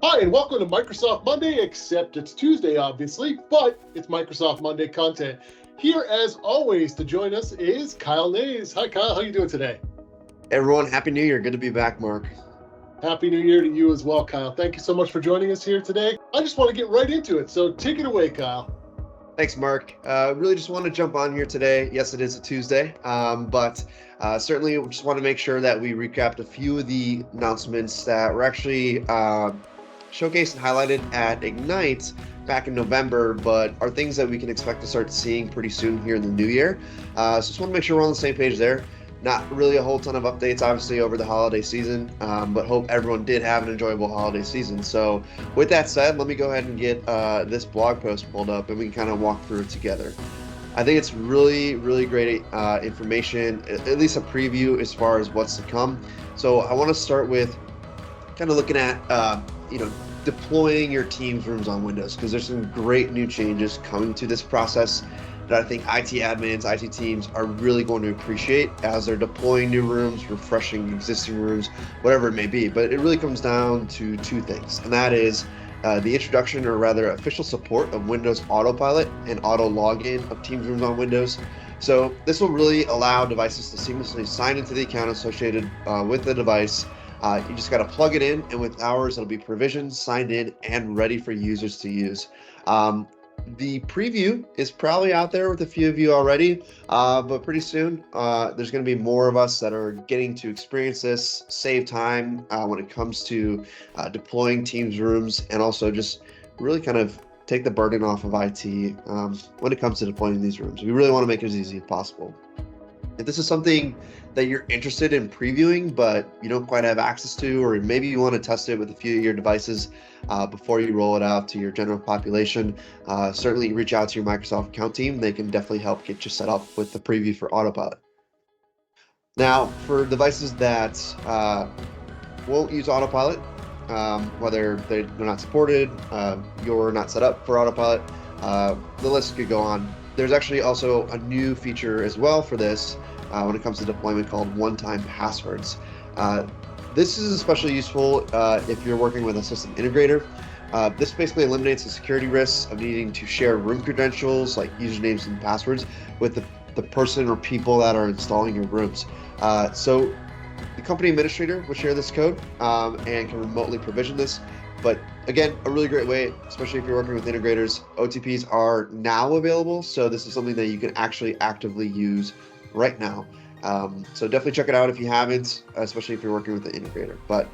Hi, and welcome to Microsoft Monday, except it's Tuesday, obviously, but it's Microsoft Monday content. Here, as always, to join us is Kyle Nehs. Hi, Kyle. How you doing today? Hey everyone, Happy New Year. Good to be back, Mark. Happy New Year to you as well, Kyle. Thank you so much for joining us here today. I just want to get right into it, so take it away, Kyle. Thanks, Mark. Really just want to jump on here today. Yes, it is a Tuesday, but certainly just want to make sure that we recapped a few of the announcements that were actually showcased and highlighted at Ignite back in November, but are things that we can expect to start seeing pretty soon here in the new year. So just want to make sure we're on the same page there. Not really a whole ton of updates, obviously, over the holiday season, but hope everyone did have an enjoyable holiday season. So with that said, let me go ahead and get this blog post pulled up and we can kind of walk through it together. I think it's really, really great information, at least a preview as far as what's to come. So I want to start with kind of looking at, deploying your Teams rooms on Windows, because there's some great new changes coming to this process that I think IT admins, IT teams are really going to appreciate as they're deploying new rooms, refreshing existing rooms, whatever it may be. But it really comes down to two things, and that is the introduction, or rather official support, of Windows Autopilot and auto login of Teams rooms on Windows. So this will really allow devices to seamlessly sign into the account associated with the device. You just got to plug it in, and with hours, it'll be provisioned, signed in, and ready for users to use. The preview is probably out there with a few of you already, but pretty soon there's going to be more of us that are getting to experience this, save time when it comes to deploying Teams rooms, and also just really kind of take the burden off of IT when it comes to deploying these rooms. We really want to make it as easy as possible. If this is something that you're interested in previewing, but you don't quite have access to, or maybe you want to test it with a few of your devices before you roll it out to your general population, certainly reach out to your Microsoft account team. They can definitely help get you set up with the preview for Autopilot. Now, for devices that won't use Autopilot, whether they're not supported, you're not set up for Autopilot, the list could go on. There's actually also a new feature as well for this when it comes to deployment called one-time passwords. This is especially useful if you're working with a system integrator. This basically eliminates the security risks of needing to share room credentials like usernames and passwords with the person or people that are installing your rooms. So the company administrator will share this code and can remotely provision this. But again, a really great way, especially if you're working with integrators. OTPs are now available, so this is something that you can actually actively use right now. So definitely check it out if you haven't, especially if you're working with the integrator. But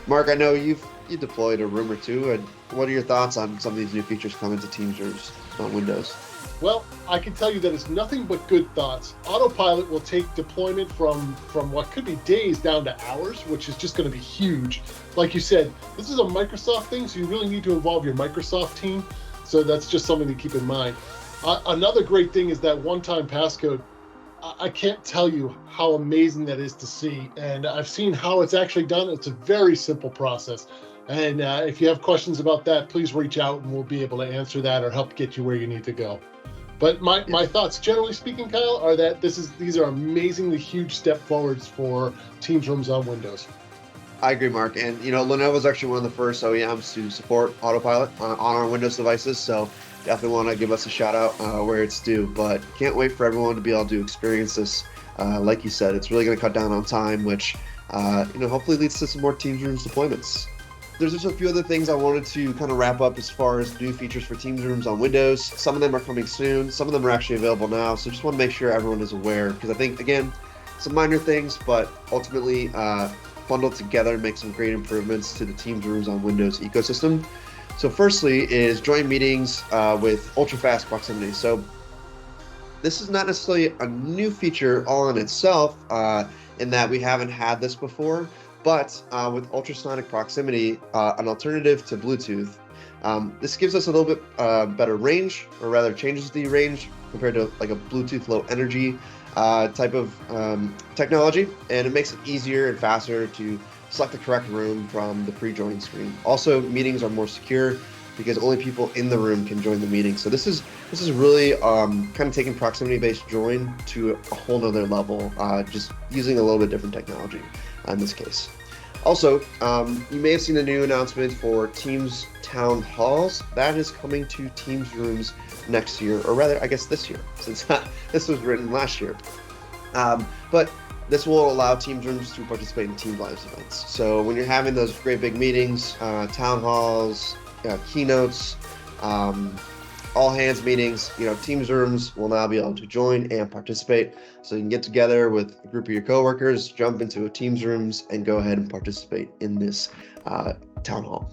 Mark, I know you've deployed a room or two, and what are your thoughts on some of these new features coming to Teams rooms on Windows? Well, I can tell you that it's nothing but good thoughts. Autopilot will take deployment from what could be days down to hours, which is just going to be huge. Like you said, this is a Microsoft thing, so you really need to involve your Microsoft team. So that's just something to keep in mind. Another great thing is that one-time passcode. I can't tell you how amazing that is to see. And I've seen how it's actually done. It's a very simple process. And if you have questions about that, please reach out and we'll be able to answer that or help get you where you need to go. But my thoughts, generally speaking, Kyle, are that these are amazingly huge step forwards for Teams rooms on Windows. I agree, Mark. And Lenovo is actually one of the first OEMs to support Autopilot on our Windows devices, so definitely want to give us a shout out where it's due. But can't wait for everyone to be able to experience this. Like you said, it's really going to cut down on time, which hopefully leads to some more Teams rooms deployments. There's just a few other things I wanted to kind of wrap up as far as new features for Teams rooms on Windows. Some of them are coming soon. Some of them are actually available now. So just want to make sure everyone is aware, because I think, again, some minor things, but ultimately bundled together make some great improvements to the Teams rooms on Windows ecosystem. So firstly is join meetings with ultra-fast proximity. So this is not necessarily a new feature all in itself in that we haven't had this before. But with ultrasonic proximity, an alternative to Bluetooth, this gives us a little bit better range, or rather changes the range compared to like a Bluetooth low energy type of technology, and it makes it easier and faster to select the correct room from the pre-join screen. Also, meetings are more secure because only people in the room can join the meeting. So this is really kind of taking proximity-based join to a whole nother level, just using a little bit different technology in this case. Also, you may have seen a new announcement for Teams Town Halls. That is coming to Teams Rooms next year, or rather, I guess this year, since this was written last year. But this will allow Teams Rooms to participate in Team Lives events. So when you're having those great big meetings, town halls, keynotes, all hands meetings, Teams Rooms will now be able to join and participate. So you can get together with a group of your coworkers, jump into a Teams Rooms, and go ahead and participate in this town hall.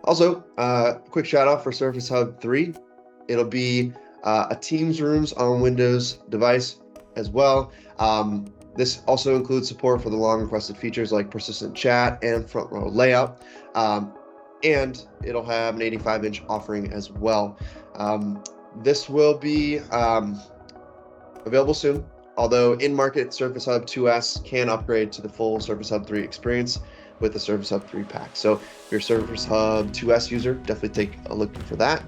Also, quick shout out for Surface Hub 3. It'll be a Teams Rooms on Windows device as well. This also includes support for the long requested features like persistent chat and front row layout. And it'll have an 85-inch offering as well. This will be available soon, although in-market Surface Hub 2S can upgrade to the full Surface Hub 3 experience with the Surface Hub 3 pack. So if you're a Surface Hub 2S user, definitely take a look for that.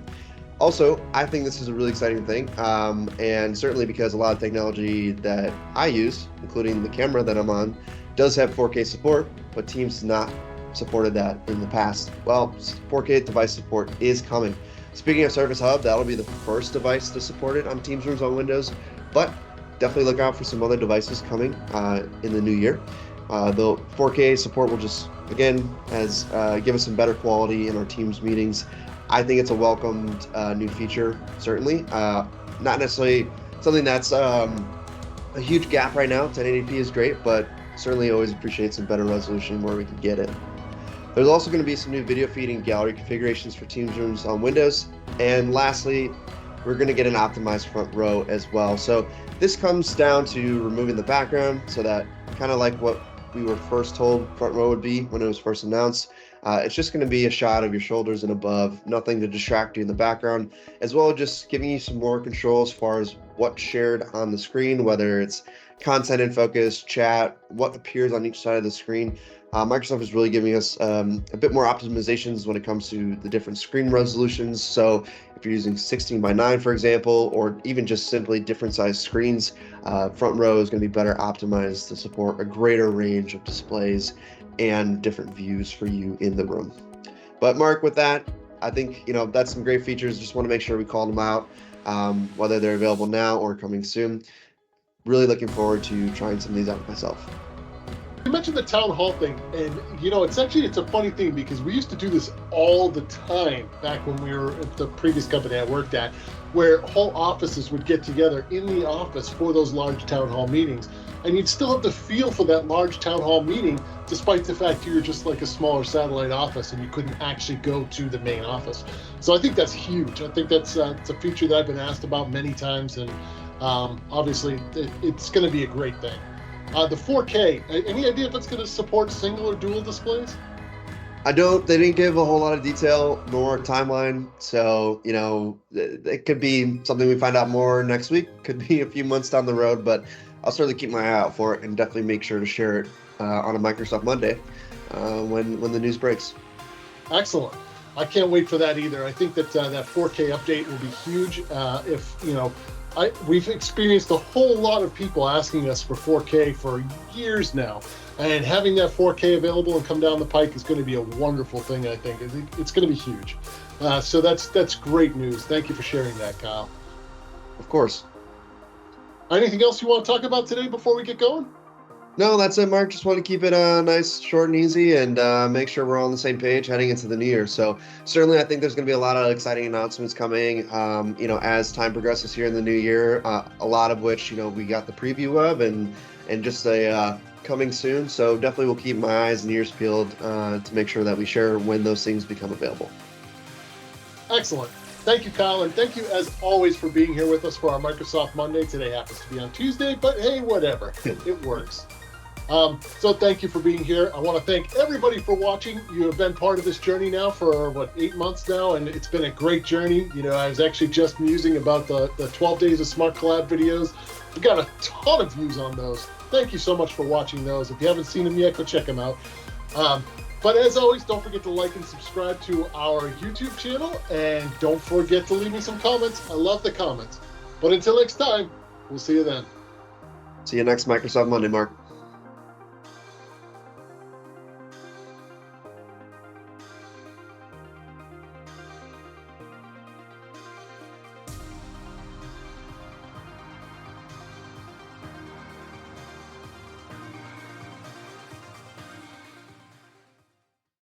Also, I think this is a really exciting thing, and certainly because a lot of technology that I use, including the camera that I'm on, does have 4K support, but Teams does not supported that in the past. Well, 4K device support is coming. Speaking of Surface Hub, that'll be the first device to support it on Teams Rooms on Windows, but definitely look out for some other devices coming in the new year. The 4K support will just, again, give us some better quality in our Teams meetings. I think it's a welcomed new feature, certainly. Not necessarily something that's a huge gap right now. 1080p is great, but certainly always appreciate some better resolution where we can get it. There's also going to be some new video feed and gallery configurations for Teams Rooms on Windows. And lastly, we're going to get an optimized front row as well. So this comes down to removing the background so that kind of like what we were first told front row would be when it was first announced. It's just going to be a shot of your shoulders and above, nothing to distract you in the background, as well as just giving you some more control as far as what's shared on the screen, whether it's content in focus, chat, what appears on each side of the screen. Microsoft is really giving us a bit more optimizations when it comes to the different screen resolutions. So if you're using 16:9, for example, or even just simply different size screens, front row is going to be better optimized to support a greater range of displays and different views for you in the room. But Mark, with that, I think that's some great features. Just want to make sure we called them out, whether they're available now or coming soon. Really looking forward to trying some of these out myself. You mentioned the town hall thing, and it's a funny thing because we used to do this all the time back when we were at the previous company I worked at, where whole offices would get together in the office for those large town hall meetings, and you'd still have the feel for that large town hall meeting, despite the fact you're just like a smaller satellite office and you couldn't actually go to the main office. So I think that's huge. I think that's it's a feature that I've been asked about many times, and obviously it's going to be a great thing. The 4K, any idea if it's going to support single or dual displays? They didn't give a whole lot of detail nor timeline. So, it could be something we find out more next week, could be a few months down the road, but I'll certainly keep my eye out for it and definitely make sure to share it on a Microsoft Monday when the news breaks. Excellent. I can't wait for that either. I think that that 4K update will be huge. We've experienced a whole lot of people asking us for 4K for years now, and having that 4K available and come down the pike is going to be a wonderful thing. I think it's going to be huge. So that's great news. Thank you for sharing that, Kyle. Of course. Anything else you want to talk about today before we get going? No, that's it, Mark. Just want to keep it nice, short, and easy, and make sure we're all on the same page heading into the new year. So certainly, I think there's going to be a lot of exciting announcements coming. As time progresses here in the new year, a lot of which we got the preview of, and just a coming soon. So definitely, we'll keep my eyes and ears peeled to make sure that we share when those things become available. Excellent. Thank you, Kyle, and thank you as always for being here with us for our Microsoft Monday. Today happens to be on Tuesday, but hey, whatever, it works. So thank you for being here. I want to thank everybody for watching. You have been part of this journey now for 8 months now, and it's been a great journey. I was actually just musing about the 12 Days of Smart Collab videos. We got a ton of views on those. Thank you so much for watching those. If you haven't seen them yet, go check them out. But as always, don't forget to like and subscribe to our YouTube channel, and don't forget to leave me some comments. I love the comments. But until next time, we'll see you then. See you next Microsoft Monday, Mark.